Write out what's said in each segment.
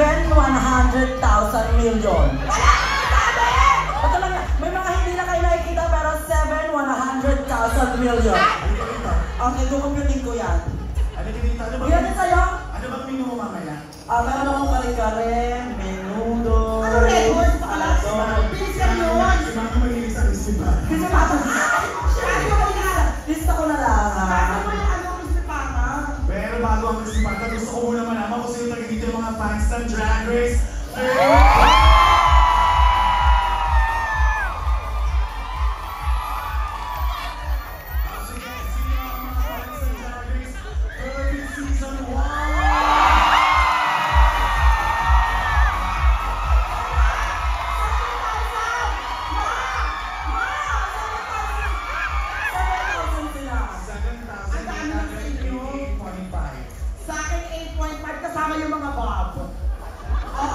7,100,000 million. Wala ka sabi! Ito lang yan. May mga hindi na kayo nakikita pero 7,100,000 million. Okay, kukumputin ko yan. Ano kinita? Ano Yan din sa'yo? Ano bang menu mo mamaya? Meron akong kare-kare, menudo. Ano red horse pa pala? Pinisyan yun! Si Mama mahilig sa resipa. Kasi mata. Lista ko na lang. Pero bago ang resipa, gusto ko muna malaman kung sino taga dito yung mga fans ng Drag Race. Sa akin, 8.5 kasama yung mga bob. Oo,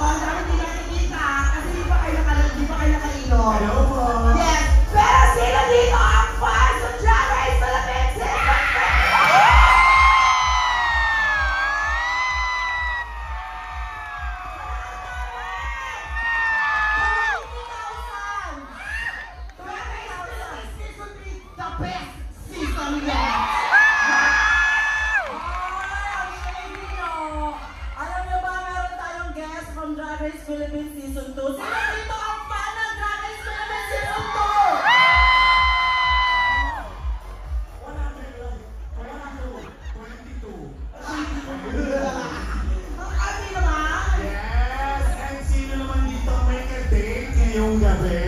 ang dami hindi nakikita kasi di pa kayo nakainom. Hello po! Yes! Pero sino dito ang fans ng Drag Race Philippines Season 3? The best season yet! Alam niyo ba, meron tayong guest from Drag Race Philippines Season 2. Sino dito ang fan ng Drag Race Philippines Season 22. Ang ati naman! Yes! And sino naman dito may ka-date ngayong gabi?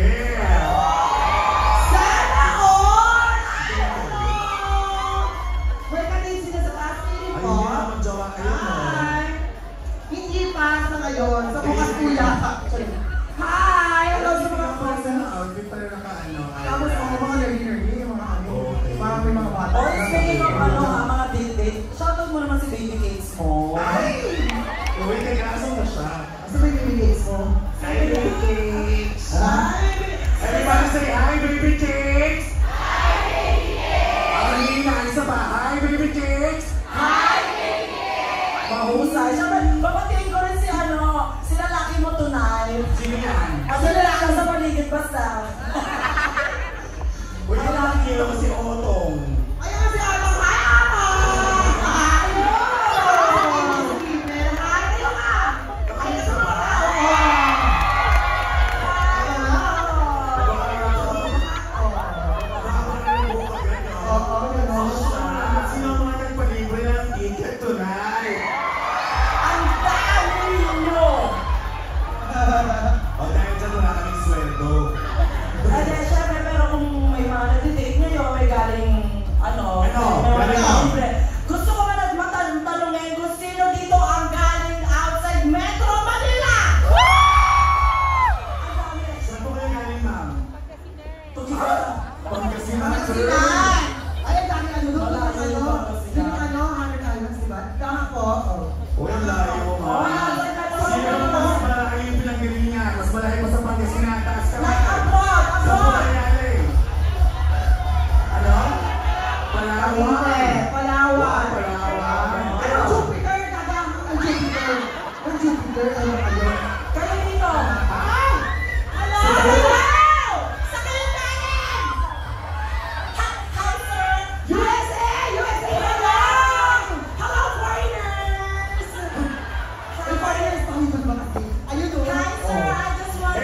Sana all! May kanin sila sa taas, feeling Ayun ko. yun naman jowa kayo mo. Hi! Hindi pa sa ngayon, sa bukas kuya. Hi! Hello sa mga fans. Sa outfit pa rin naka-ano. Tapos mga nerdy-nerdy, yung mga ano. Okay. Parang may mga bata. Oh, speaking of mga date-date, shoutout mo naman si Baby Cakes mo. Ay! Uy, nag-aasal na siya. Asa ba yung bibigay mo? Hi, baby cakes! Hi! Everybody say hi, baby cakes! Hi, baby cakes! Ang isa pa, hi, baby cakes! Mahusay. Siyempre, babatiin ko rin si lalaki mo tonight. Sino yan? At si lalaki sa paligid basta. Uy, nakakita ko si Otong. Ayun si Otong! Hi, Otong! Hello! Hi, kayo ka! Kayo sa mga tao ko! Sino ang mga nagpalibre ng ticket tonight? Ang dami ninyo! O dahil dyan wala kaming sweldo. Ay, syempre, pero kung may mga nag-date ngayon, may galing, may galing libre. Gusto ko nga tanongin kung sino dito ang galing outside Metro Manila! Ang dami. Saan po kayo galing, ma'am? Pangasinan, sir. Pangasinan! Ay, ang dami ano doon. Wala kayo Ano? Pangasinan. Yung ano, 100 Islands, diba? Tama po. Uy, ang layo, ma'am. Sino naman mas malaki yung pinanggalingan? Mas malaki pa sa Pangasinan. Taas ka Like abroad! Saan po Abroad! kayo galing? Ano? Palawan. Palawan. Palawan. Ano, Jupiter? Dadang ang Jupiter. Ang Jupiter, ano kayo? Kayo dito! Ay! Hello! Hello! Sa kayo galing! Hi, sir! USA! USA! Hello! Hello, foreigners! Ay, foreigners, pakinggan ba kasi? Ayun o. Hi, sir! I just want to...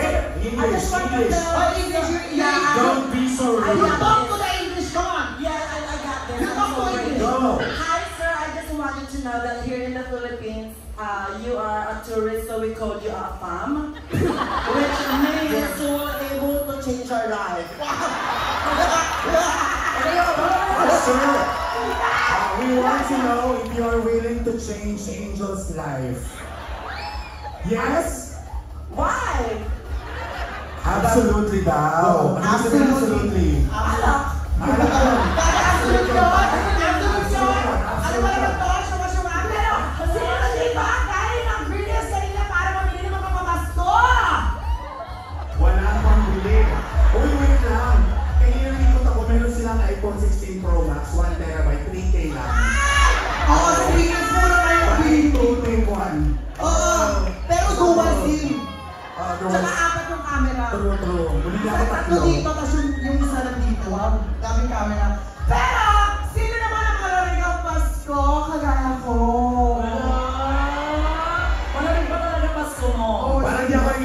I just want to English. know... Oh, English, yeah. Don't be so You rude. talk to the English, come on. Yeah, I got this. You I'm talk so to ready. English. Go. Hi, sir. I just wanted to know that here in the Philippines, you are a tourist, so we called you a fam, which means you were able to change our life. Sir, we want to know if you are willing to change Angel's life. Yes? Why? Absolutely daw. Ano sabi ng absolutely? Alak. Alak yun. Absolute yun. Absolute yun. Ano ba naman to? Syuma-syuma. Pero, sino dito ang galing ng videos kanina para mamili ng mga pamasko? Wala pang bili. Uy, wait lang. Kanina nakikot ako, meron silang iPhone 16 Pro Max, 1 terabyte, 3K lang. Oo, sa videos mo na kayo. 1, 2, 3, 1. Oo. Pero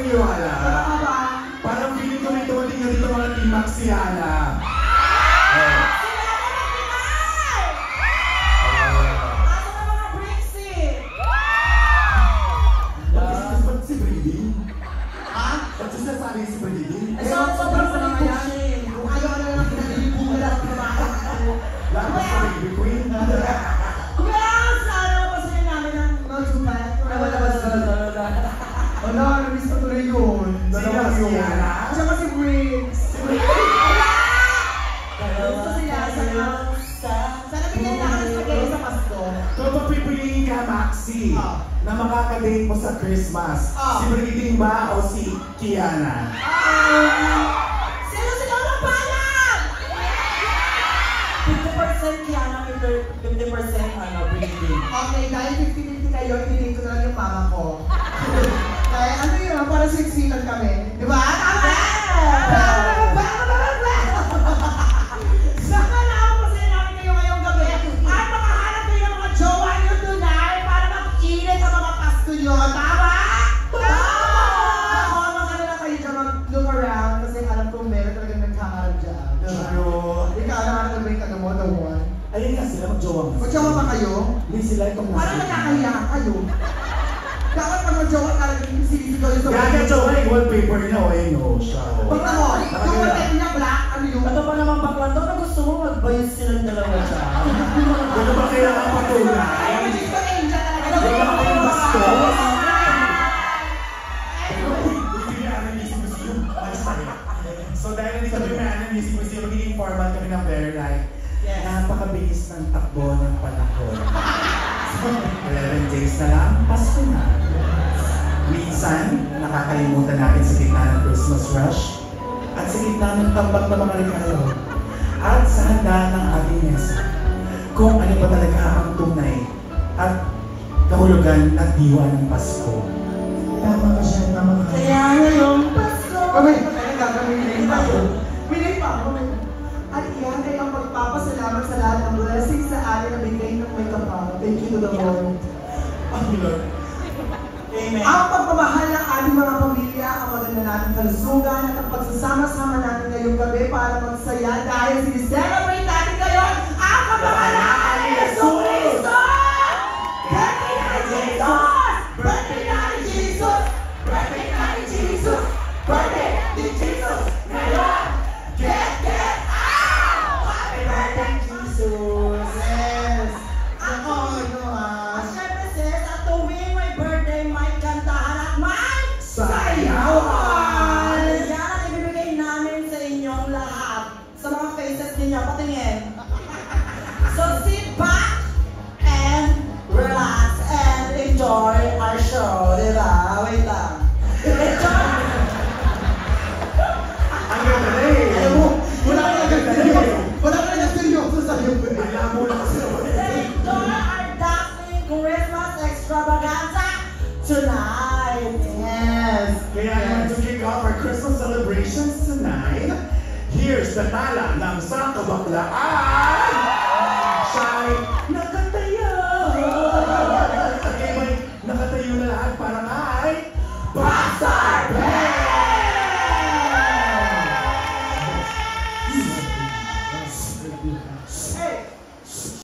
naniniwala. Tama ba? Parang feeling ko may dumating na dito mga Team Max si Hana. Ba't si Brady? Ha? Ba't sinasabi si Brady? Sobrang paligid siya eh. Kung ayaw na lang pinalilibugan lang ng mga Lahat sa Baby Queen. Well, sana mapasayin namin ang mag-tupan. Wala, namiss ko tuloy yun. Sino si Hana? Tsaka si Briggs. Gusto sila sana bigyan na kami sa kayo sa Pasko. Kung papipiliin ka, Maxi, na makakadate mo sa Christmas, si Brigiding ba o si Kiana? Sino sila ng palang? 50% Kiana, 50% Brigiding. Okay, dahil 50-50 kayo, ibigay ko na lang yung mama ko. Kaya ano yun, para siksikan kami. Di ba? Tama! Saka na ako pasayin namin kayo ngayong gabi at makahanap kayo ng mga jowa nyo tonight para mag-init ang mga Pasko nyo. Tama? Ako, magkano lang kayo dyan mag-look around kasi alam ko meron talagang nagkakarap dyan. Pero, Ikaw, alam mo yung ano mo, the one. ayun nga sila, mag-jowa nga. Magjawa ba kayo? Hindi sila itong Parang nakakahiya kayo. Dapat pag magjawa ka lang yung sinisigaw yung Gaga jowa yung wallpaper niya, o ayun o siya. Pagka mo, yung wallpaper niya black, ano yung... Ano pa naman bakla to na gusto mo magbayos silang dalawa siya? Ano ba kailangan patunay? Ay, mag-ito angel talaga. Hindi ka makayang bastos? So dahil nandito kami may Ana Music Museum, magiging formal kami ng very life. Napakabilis ng takbo ng panahon. 11 days na lang, Pasko na. Minsan, nakakalimutan natin sa gitna ng Christmas rush at sa gitna ng tambak ng mga regalo at sa handaan ng ating mesa kung ano ba talaga ang tunay at kahulugan at diwa ng Pasko. Tama ka siya, tama ka. Kaya ngayong Pasko. Kami, kaya gagawin name pa ako. May name pa ako. At iyan ay ang pagpapasalamat sa lahat ng blessings sa atin na bigay ng may kapal. Thank you to the Lord. Amen. Ang pagmamahal ng ating mga pamilya, ang maganda nating kalusugan at ang pagsasama-sama natin ngayong gabi para magsaya dahil siniselebrate natin ngayon ang kapamahalaan ni Jesus Cristo! Birthday na ni Jesus! Birthday na ni Jesus! Birthday na ni Jesus! Birthday ni Jesus! Ngayon! Get out! Happy birthday, Jesus! Yes! Ako, At syempre sis, at tuwing may birthday, may kantahan at may sayawan! Yan ang ibibigay namin sa inyong lahat. Sa mga faces ninyo, patingin. So sit back and relax and enjoy our show, di ba? Wait lang. Enjoy! Ang ganda na eh! Alam mo, wala ka nagseryoso. Wala ka nagseryoso sa'yo. Alam mo lang kasi Enjoy our dazzling Christmas extravaganza tonight. Yes. Kaya naman to kick off our Christmas celebrations tonight, here's the tala ng sa kabaklaan! Siya'y nakatayo! Okay, may nakatayo na lahat para nga